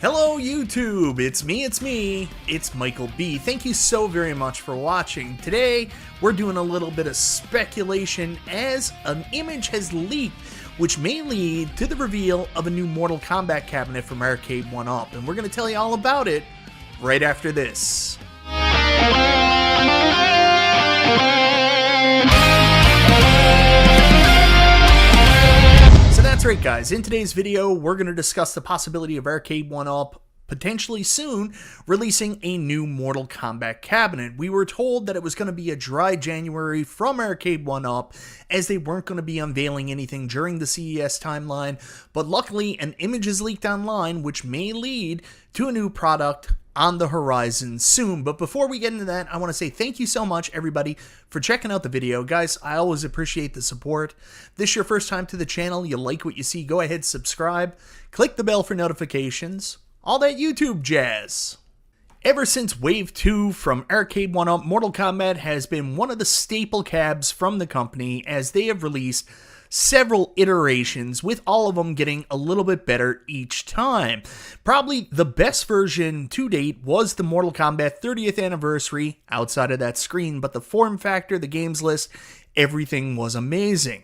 Hello YouTube, it's me, it's Michael B. Thank you so very much for watching. Today, we're doing a little bit of speculation as an image has leaked, which may lead to the reveal of a new Mortal Kombat cabinet from Arcade1Up, and we're going to tell you all about it right after this. That's right, guys. In today's video, we're going to discuss the possibility of Arcade1Up potentially soon releasing a new Mortal Kombat cabinet. We were told that it was going to be a dry January from Arcade1Up, as they weren't going to be unveiling anything during the CES timeline, but luckily an image is leaked online which may lead to a new product on the horizon soon. But before we get into that, I want to say thank you so much, everybody, for checking out the video. Guys, I always appreciate the support. If this is your first time to the channel, you like what you see, go ahead, subscribe, click the bell for notifications, all that YouTube jazz. Ever since Wave 2 from Arcade1Up, Mortal Kombat has been one of the staple cabs from the company, as they have released several iterations, with all of them getting a little bit better each time. Probably the best version to date was the Mortal Kombat 30th anniversary outside of that screen, but the form factor, the games list, everything was amazing.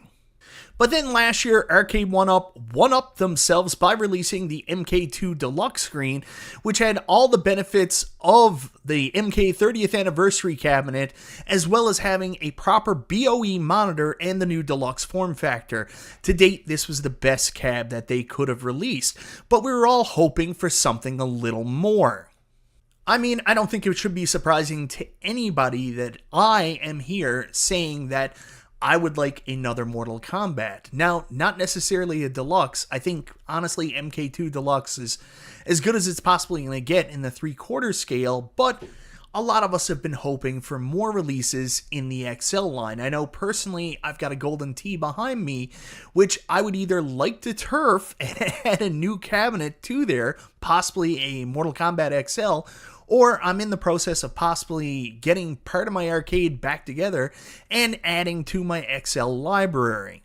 But then last year, Arcade1Up one-upped themselves by releasing the MK2 Deluxe screen, which had all the benefits of the MK 30th anniversary cabinet, as well as having a proper BOE monitor and the new Deluxe form factor. To date, this was the best cab that they could have released, but we were all hoping for something a little more. I mean, I don't think it should be surprising to anybody that I am here saying that I would like another Mortal Kombat. Now, not necessarily a deluxe. I think, honestly, MK2 Deluxe is as good as it's possibly going to get in the 3/4 scale, but a lot of us have been hoping for more releases in the XL line. I know personally I've got a Golden Tee behind me, which I would either like to turf and add a new cabinet to there, possibly a Mortal Kombat XL, or I'm in the process of possibly getting part of my arcade back together and adding to my XL library.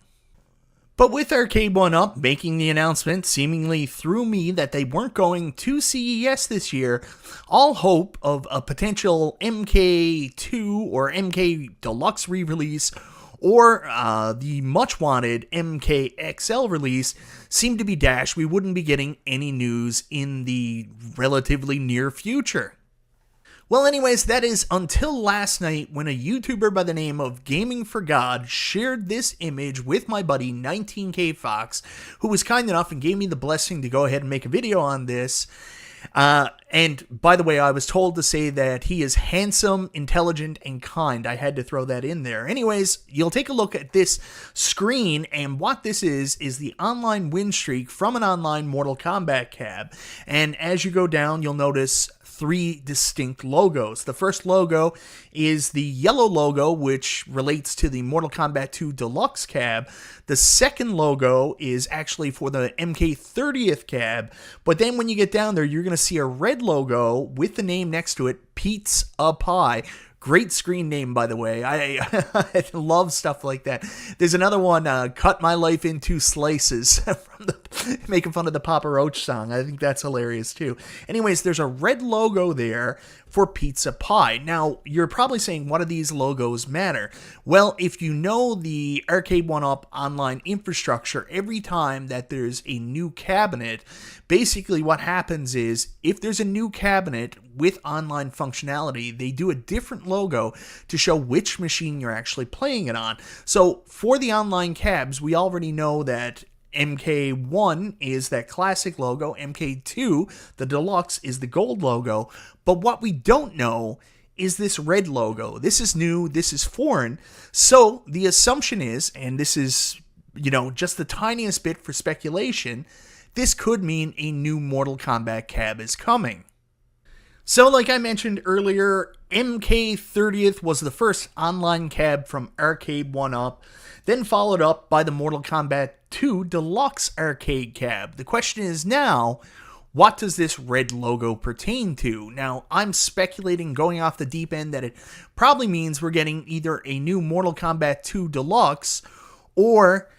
But with Arcade1Up making the announcement seemingly through me that they weren't going to CES this year, all hope of a potential MK2 or MK Deluxe re-release or the much-wanted MKXL release seemed to be dashed. We wouldn't be getting any news in the relatively near future. Well, anyways, that is until last night when a YouTuber by the name of Gaming for God shared this image with my buddy 19K Fox, who was kind enough and gave me the blessing to go ahead and make a video on this. And by the way, I was told to say that he is handsome, intelligent, and kind. I had to throw that in there. Anyways, you'll take a look at this screen, and what this is the online win streak from an online Mortal Kombat cab. And as you go down, you'll notice three distinct logos. The first logo is the yellow logo, which relates to the Mortal Kombat 2 Deluxe cab. The second logo is actually for the MK 30th cab, but then when you get down there, you're going to see a red logo with the name next to it, Pizza Pie. Great screen name, by the way. I love stuff like that. There's another one, Cut My Life into Slices, from making fun of the Papa Roach song. I think that's hilarious, too. Anyways, there's a red logo there for Pizza Pie. Now, you're probably saying, what do these logos matter? Well, if you know the Arcade1Up online infrastructure, every time that there's a new cabinet, basically what happens is, if there's a new cabinet with online functionality, they do a different logo to show which machine you're actually playing it on. So for the online cabs, we already know that MK1 is that classic logo, MK2, the deluxe, is the gold logo, but what we don't know is this red logo. This is new, this is foreign, so the assumption is, and this is, just the tiniest bit for speculation, this could mean a new Mortal Kombat cab is coming. So like I mentioned earlier, MK 30th was the first online cab from Arcade1Up, then followed up by the Mortal Kombat 2 Deluxe arcade cab. The question is now, what does this red logo pertain to? Now, I'm speculating, going off the deep end, that it probably means we're getting either a new Mortal Kombat 2 Deluxe or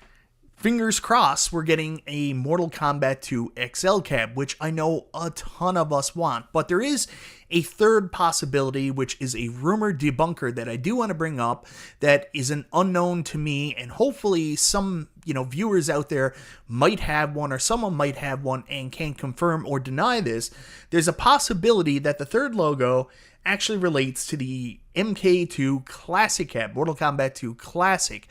fingers crossed, we're getting a Mortal Kombat 2 XL cab, which I know a ton of us want. But there is a third possibility, which is a rumor debunker that I do want to bring up that is an unknown to me, and hopefully some, viewers out there might have one, or someone might have one and can't confirm or deny this. There's a possibility that the third logo actually relates to the MK2 Classic cab, Mortal Kombat 2 Classic,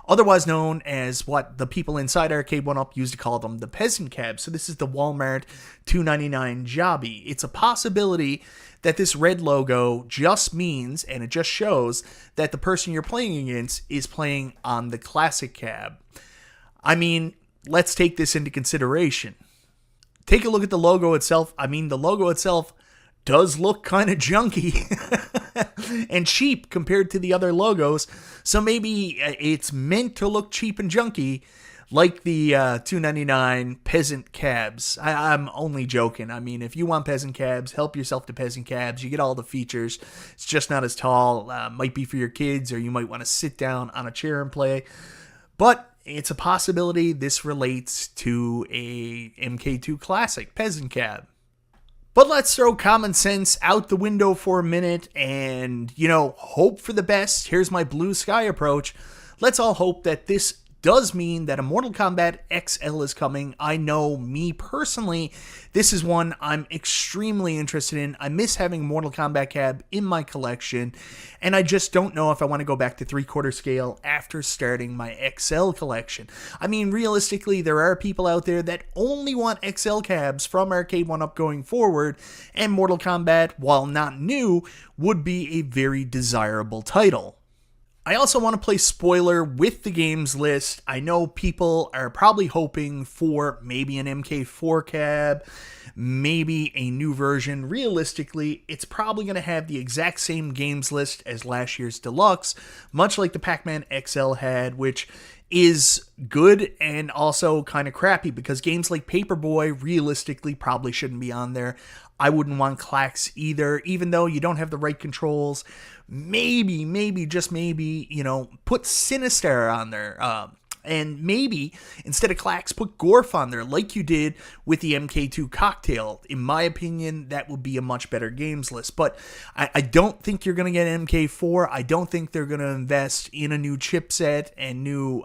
otherwise known as what the people inside Arcade1Up used to call them, the peasant cab. So this is the Walmart $2.99 jobby. It's a possibility that this red logo just means, and it just shows, that the person you're playing against is playing on the Classic cab. I mean, let's take this into consideration. Take a look at the logo itself. I mean, the logo itself does look kind of junky and cheap compared to the other logos. So maybe it's meant to look cheap and junky like the $2.99 peasant cabs. I'm only joking. I mean, if you want peasant cabs, help yourself to peasant cabs. You get all the features. It's just not as tall. Might be for your kids, or you might want to sit down on a chair and play. But it's a possibility this relates to a MK2 Classic peasant cab. But let's throw common sense out the window for a minute and, hope for the best. Here's my blue sky approach. Let's all hope that this does mean that a Mortal Kombat XL is coming. I know, me personally, this is one I'm extremely interested in. I miss having Mortal Kombat cab in my collection, and I just don't know if I want to go back to 3/4 scale after starting my XL collection. I mean, realistically, there are people out there that only want XL cabs from Arcade1Up going forward, and Mortal Kombat, while not new, would be a very desirable title. I also want to play spoiler with the games list. I know people are probably hoping for maybe an MK4 cab, maybe a new version. Realistically, it's probably going to have the exact same games list as last year's Deluxe, much like the Pac-Man XL had, which is good and also kind of crappy because games like Paperboy realistically probably shouldn't be on there. I wouldn't want Clax either, even though you don't have the right controls. Maybe, just maybe, put Sinister on there. And maybe, instead of Clax, put Gorf on there, like you did with the MK2 Cocktail. In my opinion, that would be a much better games list. But I don't think you're going to get MK4. I don't think they're going to invest in a new chipset and new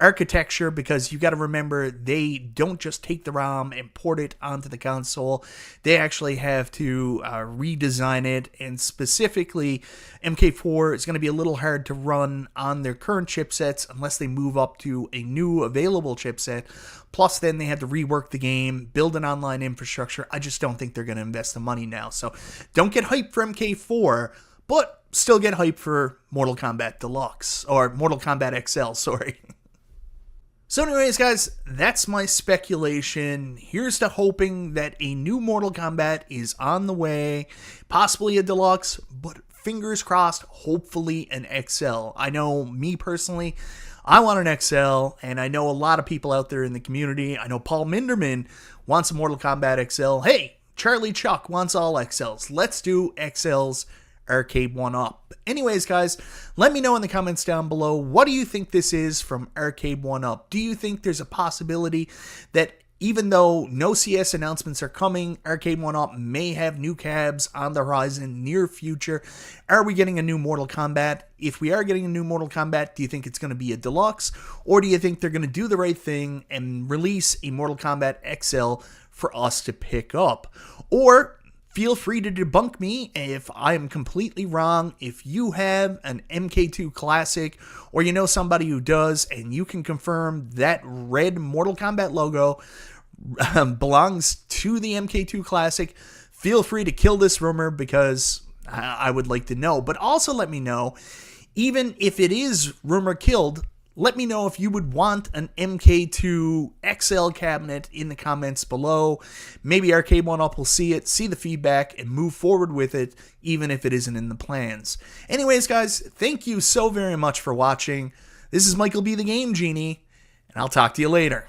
architecture, because you got to remember, they don't just take the ROM and port it onto the console. They actually have to redesign it, and specifically, MK4 is going to be a little hard to run on their current chipsets unless they move up to a new available chipset. Plus, then they had to rework the game, build an online infrastructure. I just don't think they're going to invest the money now. So don't get hyped for MK4, but still get hyped for Mortal Kombat Deluxe, or Mortal Kombat XL, sorry. So anyways, guys, that's my speculation. Here's to hoping that a new Mortal Kombat is on the way, possibly a Deluxe, but fingers crossed, hopefully an XL. I know, me personally, I want an XL, and I know a lot of people out there in the community. I know Paul Minderman wants a Mortal Kombat XL. Hey, Charlie Chuck wants all XLs. Let's do XLs Arcade1Up. Anyways, guys, let me know in the comments down below, what do you think this is from Arcade1Up? Do you think there's a possibility that even though no CS announcements are coming, Arcade1Up may have new cabs on the horizon near future? Are we getting a new Mortal Kombat? If we are getting a new Mortal Kombat, do you think it's going to be a Deluxe? Or do you think they're going to do the right thing and release a Mortal Kombat XL for us to pick up? Or feel free to debunk me if I am completely wrong. If you have an MK2 Classic, or you know somebody who does, and you can confirm that red Mortal Kombat logo belongs to the MK2 Classic, feel free to kill this rumor, because I would like to know. But also let me know, even if it is rumor killed, let me know if you would want an MK2 XL cabinet in the comments below. Maybe Arcade1Up will see it, see the feedback, and move forward with it, even if it isn't in the plans. Anyways, guys, thank you so very much for watching. This is MichaelBtheGameGenie, and I'll talk to you later.